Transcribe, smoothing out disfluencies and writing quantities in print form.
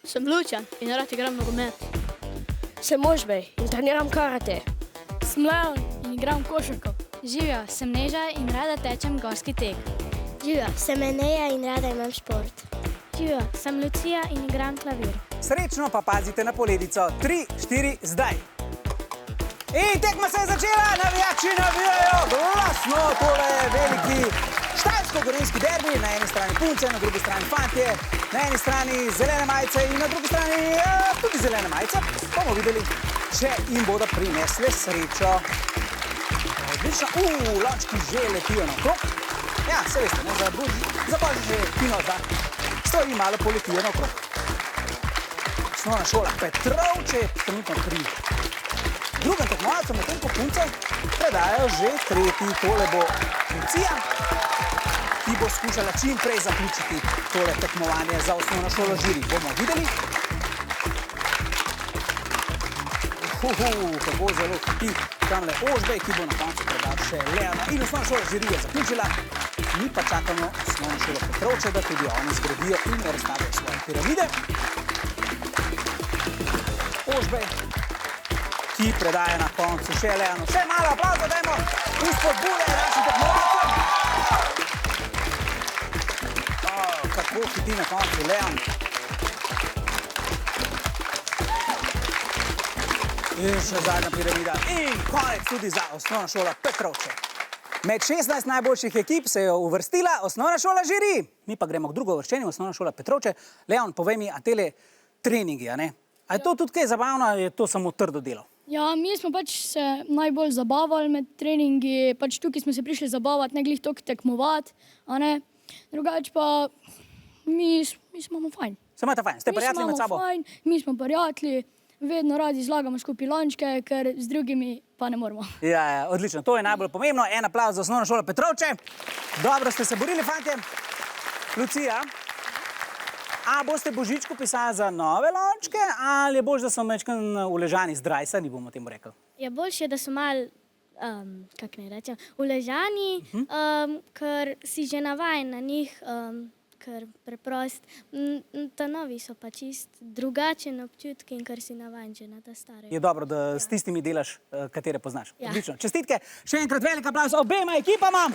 Sem Lučan in rad igram nogomet. Sem Ožbej in treniram karate. Sem Leon in igram košarko. Živijo, sem Neža in rada tečem gorski tek. Živijo, sem Eneja in rada imam šport. Živijo, sem Lucija in igram klavir. Srečno pa pazite na poledico. 3, 4, zdaj. In tekma se je začela, navijači navijajo glasno, tole je veliki štajersko-gorenjski derbi, na eni strani punce, na drugi strani fantje, na eni strani zelene majice in na drugi strani tudi zelene majice. Bomo videli, če jim bodo prinesle srečo. Odlično, lončki že letijo naokrog. Ja, se veste, ne, za božič že kino, da stvari malo poletijo naokrog. Osnovna šola Petrovče je trenutno pri drugem tekmovalcu, medtem ko punce predajajo že tretji. Tole bo Lucija, ki bo skušala čim prej zaključiti tole tekmovanje za osnovno šolo Žiri. Bomo videli. Kako zelo hiti tamle Ožbej, ki bo na koncu predal še Leona. In osnovna šola Žiri je zaključila. Mi pa čakamo osnovno šolo Petrovče, da tudi oni zgradijo in razstavijo svoje piramide. Ožbej, ki predaje na koncu še Leonu. Še malo aplauza dajmo in spodbude našim tekmovalcem. Kako hiti na koncu Leon. In še zadnja piramida. In konec tudi za osnovno šolo Petrovče. Med 16 najboljših ekip se je uvrstila osnovna šola Žiri. Mi pa gremo k drugo uvrščenju, osnovna šola Petrovče. Leon, povej mi, a tele treningi, a ne? A je to tudi kaj zabavno, ali je to samo trdo delo? Ja, mi smo pač se najbolj zabavali med treningi, pač tukaj smo se prišli zabavati, ne glih toliko tekmovati, a ne. Drugače pa mi smo fajn. Se imate fajn? Ste prijatelji med sabo? Fajn, mi smo prijatelji, vedno radi zlagamo skupaj lončke, ker z drugimi pa ne moramo. Ja, odlično, to je najbolj pomembno. En aplavz za osnovno šolo Petrovče. Dobro ste se borili, fantje. Lucija, a boste Božičku pisali za nove lončke, ali je boljše, da so mečkan uležani, zdrajsani, bomo temu rekli? Ja, boljše je, da so malo, kako naj rečem, uležani, ker si že navajen na njih, ker preprost. Ta novi so pa čist drugačen občutki in ker si navajen že na ta stare. Je dobro, da s tistimi delaš, katere poznaš. Ja. Odlično. Čestitke, še enkrat velik aplavz obema ekipama.